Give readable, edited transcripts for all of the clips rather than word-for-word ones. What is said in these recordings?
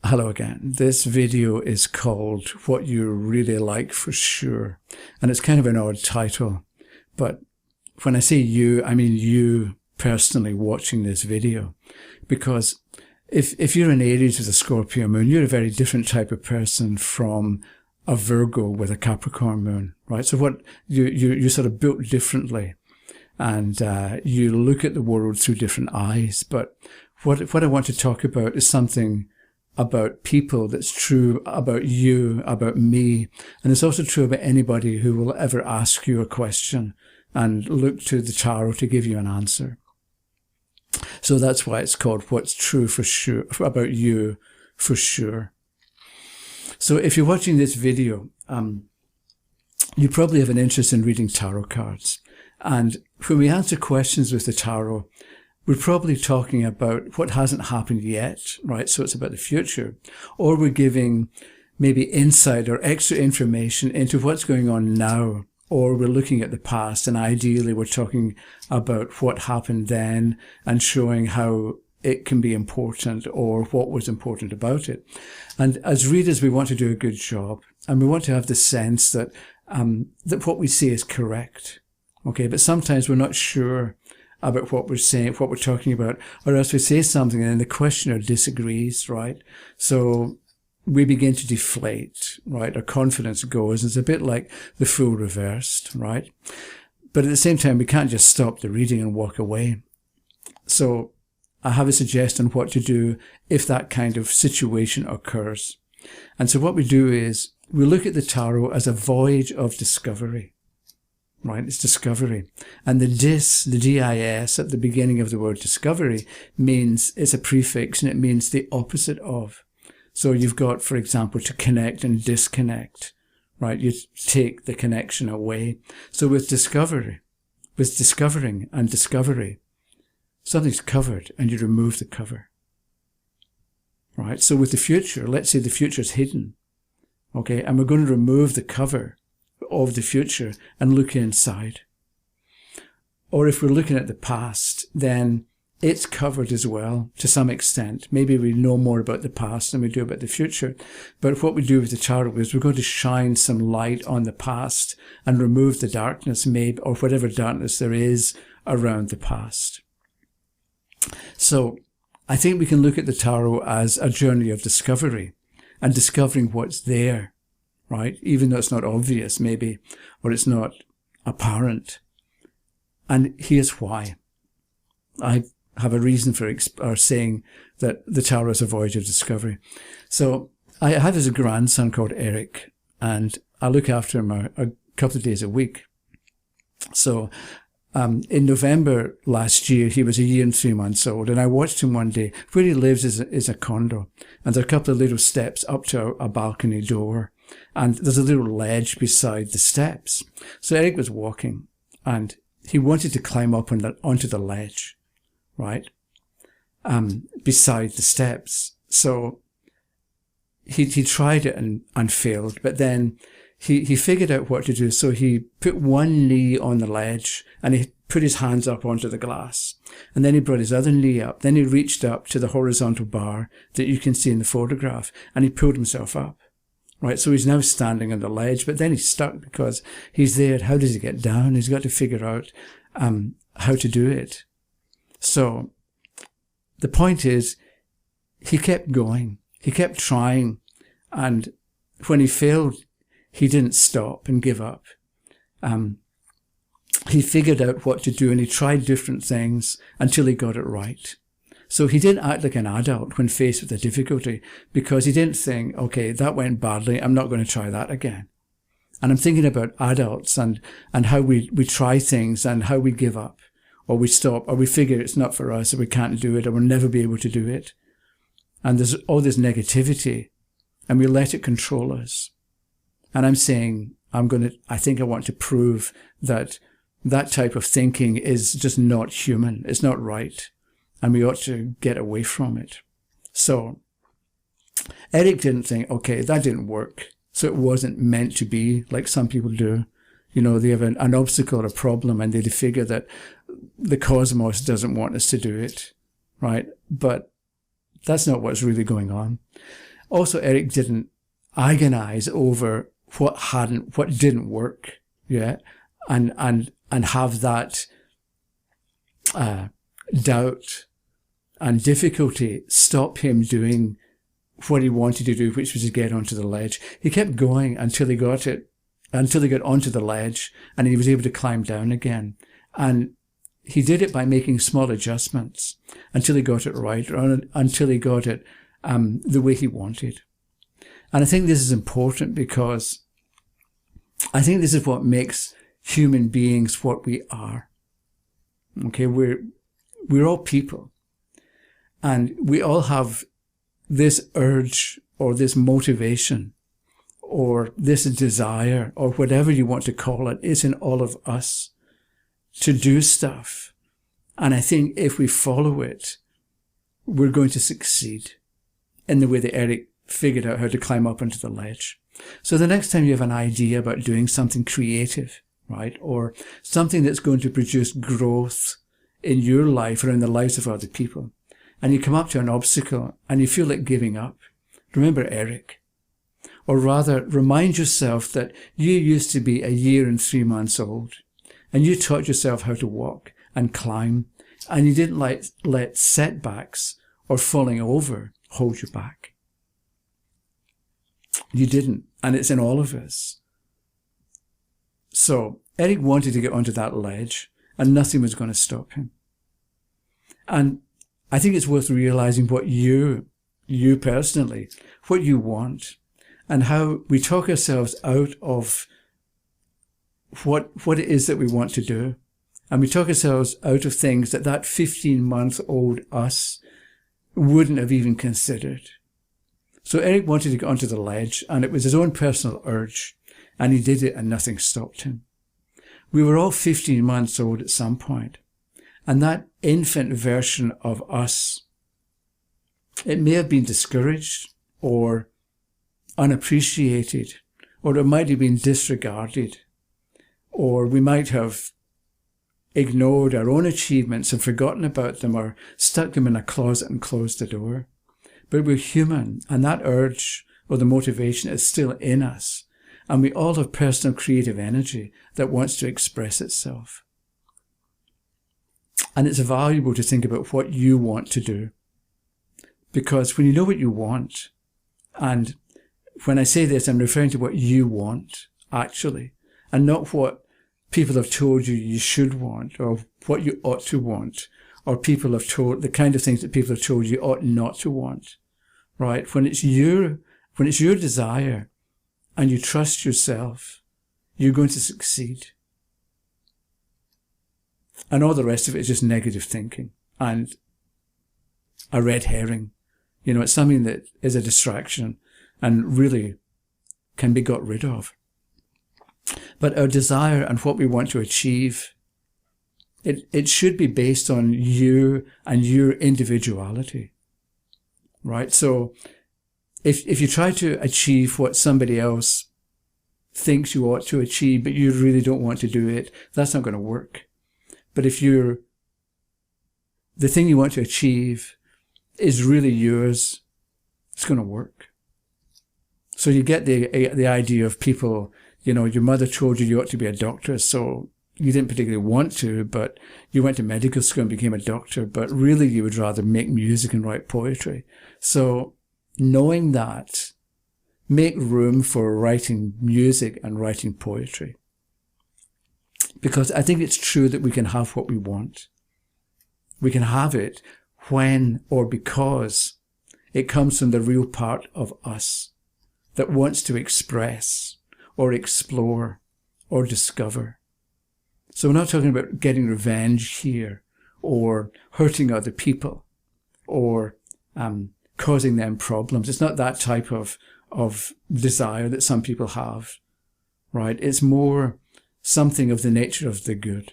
Hello again. This video is called What You Really Like for Sure. And it's kind of an odd title, but when I say you, I mean you personally watching this video. Because if you're an Aries with a Scorpio moon, you're a very different type of person from a Virgo with a Capricorn moon, right? So what you're sort of built differently, and you look at the world through different eyes. But what I want to talk about is something about people that's true about you, about me, and it's also true about anybody who will ever ask you a question and look to the tarot to give you an answer. So that's why it's called What's True for Sure, about you for sure. So if you're watching this video, you probably have an interest in reading tarot cards. And when we answer questions with the tarot, we're probably talking about what hasn't happened yet, right? So it's about the future. Or we're giving maybe insight or extra information into what's going on now. Or we're looking at the past, and ideally we're talking about what happened then and showing how it can be important or what was important about it. And as readers, we want to do a good job, and we want to have the sense that that what we say is correct. Okay, but sometimes we're not sure about what we're saying, what we're talking about, or else we say something and then the questioner disagrees, right? So we begin to deflate, right? Our confidence goes. It's a bit like the fool reversed, right? But at the same time, we can't just stop the reading and walk away. So I have a suggestion on what to do if that kind of situation occurs. And so what we do is we look at the tarot as a voyage of discovery. Right, it's discovery. And the dis, the D-I-S at the beginning of the word discovery means, it's a prefix and it means the opposite of. So you've got, for example, to connect and disconnect, right? You take the connection away. So with discovery, with discovering and discovery, something's covered and you remove the cover, right? So with the future, let's say the future's hidden, okay? And we're going to remove the cover of the future and look inside. Or if we're looking at the past, then it's covered as well to some extent. Maybe we know more about the past than we do about the future. But what we do with the tarot is we're going to shine some light on the past and remove the darkness, maybe, or whatever darkness there is around the past. So I think we can look at the tarot as a journey of discovery and discovering what's there. Right? Even though it's not obvious, maybe, or it's not apparent. And here's why. I have a reason for saying that the tarot is a voyage of discovery. So I have a grandson called Eric, and I look after him a couple of days a week. So in November last year, he was 1 year and 3 months old, and I watched him one day. Where he lives is a condo, and there are a couple of little steps up to a balcony door. And there's a little ledge beside the steps. So Eric was walking and he wanted to climb up onto the ledge, right? Beside the steps. So he tried it and failed, but then he figured out what to do. So he put one knee on the ledge and he put his hands up onto the glass. And then he brought his other knee up. Then he reached up to the horizontal bar that you can see in the photograph and he pulled himself up. Right, so he's now standing on the ledge, but then he's stuck because he's there. How does he get down? He's got to figure out how to do it. So the point is, he kept going. He kept trying. And when he failed, he didn't stop and give up. He figured out what to do and he tried different things until he got it right. So he didn't act like an adult when faced with a difficulty because he didn't think, okay, that went badly, I'm not going to try that again. And I'm thinking about adults and how we try things and how we give up or we stop or we figure it's not for us or we can't do it or we'll never be able to do it. And there's all this negativity and we let it control us. And I'm saying, I think I want to prove that that type of thinking is just not human. It's not right. And we ought to get away from it. So Eric didn't think, okay, that didn't work. So it wasn't meant to be like some people do. You know, they have an obstacle or a problem and they figure that the cosmos doesn't want us to do it, right? But that's not what's really going on. Also, Eric didn't agonize over what didn't work, yeah, and have that doubt and difficulty stop him doing what he wanted to do, which was to get onto the ledge. He kept going until he got onto the ledge, and he was able to climb down again. And he did it by making small adjustments until he got it right, or until he got it the way he wanted. And I think this is important, because I think this is what makes human beings what we are. Okay, we're all people, and we all have this urge or this motivation or this desire, or whatever you want to call it, is in all of us to do stuff. And I think if we follow it, we're going to succeed in the way that Eric figured out how to climb up onto the ledge. So the next time you have an idea about doing something creative, right, or something that's going to produce growth in your life or in the lives of other people, and you come up to an obstacle and you feel like giving up, remember Eric. Or rather, remind yourself that you used to be 1 year and 3 months old, and you taught yourself how to walk and climb, and you didn't let setbacks or falling over hold you back. You didn't, and it's in all of us. So Eric wanted to get onto that ledge, and nothing was going to stop him. And I think it's worth realizing what you personally, what you want, and how we talk ourselves out of what it is that we want to do. And we talk ourselves out of things that 15-month-old us wouldn't have even considered. So Eric wanted to get onto the ledge, and it was his own personal urge, and he did it, and nothing stopped him. We were all 15 months old at some point, and that infant version of us, it may have been discouraged or unappreciated, or it might have been disregarded, or we might have ignored our own achievements and forgotten about them, or stuck them in a closet and closed the door. But we're human, and that urge or the motivation is still in us, and we all have personal creative energy that wants to express itself. And it's valuable to think about what you want to do, because when you know what you want, and when I say this, I'm referring to what you want, actually, and not what people have told you you should want, or what you ought to want, or people have told, the kind of things that people have told you ought not to want, right? When it's your desire, and you trust yourself, you're going to succeed. And all the rest of it is just negative thinking and a red herring. You know, it's something that is a distraction and really can be got rid of. But our desire and what we want to achieve, it should be based on you and your individuality, right? So if you try to achieve what somebody else thinks you ought to achieve, but you really don't want to do it, that's not going to work. But if the thing you want to achieve is really yours, it's going to work. So you get the idea of people, you know, your mother told you ought to be a doctor, so you didn't particularly want to, but you went to medical school and became a doctor, but really you would rather make music and write poetry. So knowing that, make room for writing music and writing poetry. Because I think it's true that we can have what we want. We can have it when or because it comes from the real part of us that wants to express or explore or discover. So we're not talking about getting revenge here or hurting other people or causing them problems. It's not that type of desire that some people have, right? It's more something of the nature of the good.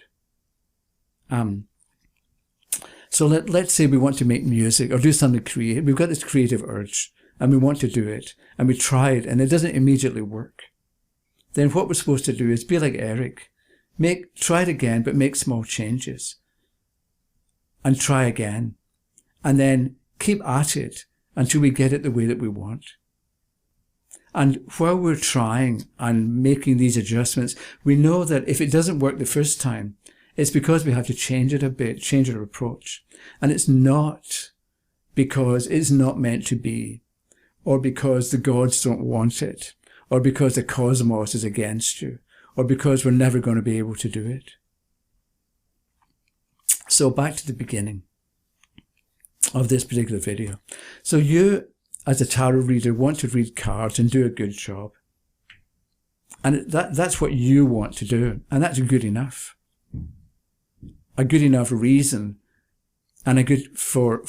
So let's say we want to make music or do something creative. We've got this creative urge and we want to do it and we try it and it doesn't immediately work. Then what we're supposed to do is be like Eric. Try it again, but make small changes and try again. And then keep at it until we get it the way that we want. And while we're trying and making these adjustments, we know that if it doesn't work the first time, it's because we have to change it a bit, change our approach. And it's not because it's not meant to be, or because the gods don't want it, or because the cosmos is against you, or because we're never going to be able to do it. So back to the beginning of this particular video. So you, as a tarot reader, want to read cards and do a good job. And that's what you want to do. And that's good enough. A good enough reason, and a good for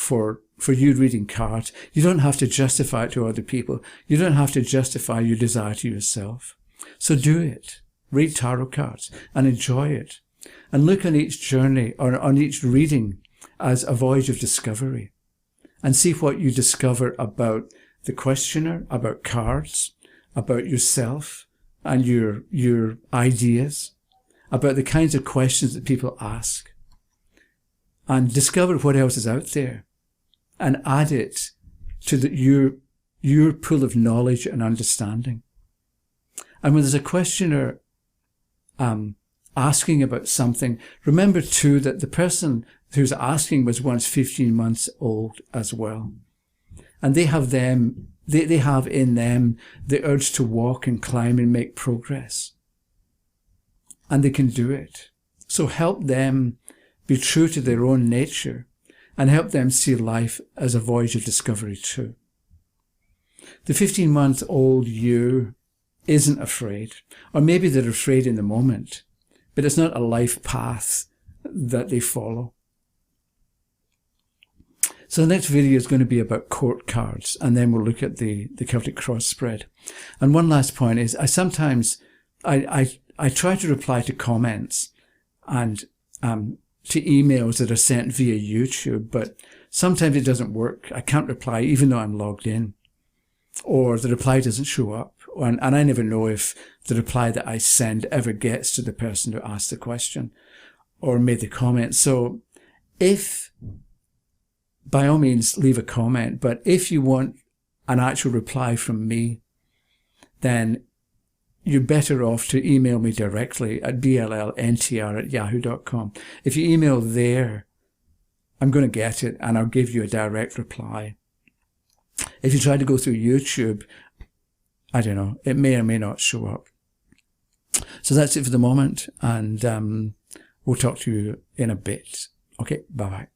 you reading cards. You don't have to justify it to other people. You don't have to justify your desire to yourself. So do it. Read tarot cards and enjoy it. And look on each journey or on each reading as a voyage of discovery. And see what you discover about the questioner, about cards, about yourself and your ideas, about the kinds of questions that people ask. And discover what else is out there and add it to your pool of knowledge and understanding. And when there's a questioner asking about something, remember too that the person who's asking was once 15 months old as well. And they have in them the urge to walk and climb and make progress. And they can do it. So help them be true to their own nature and help them see life as a voyage of discovery too. The 15-month-old you isn't afraid, or maybe they're afraid in the moment, but it's not a life path that they follow. So the next video is going to be about court cards, and then we'll look at the Celtic cross spread. And one last point is, I try to reply to comments and to emails that are sent via YouTube, but sometimes it doesn't work. I can't reply even though I'm logged in, or the reply doesn't show up. And I never know if the reply that I send ever gets to the person who asked the question or made the comment. So by all means, leave a comment. But if you want an actual reply from me, then you're better off to email me directly at bllntr@yahoo.com. If you email there, I'm going to get it and I'll give you a direct reply. If you try to go through YouTube, I don't know, it may or may not show up. So that's it for the moment, and we'll talk to you in a bit. Okay, bye-bye.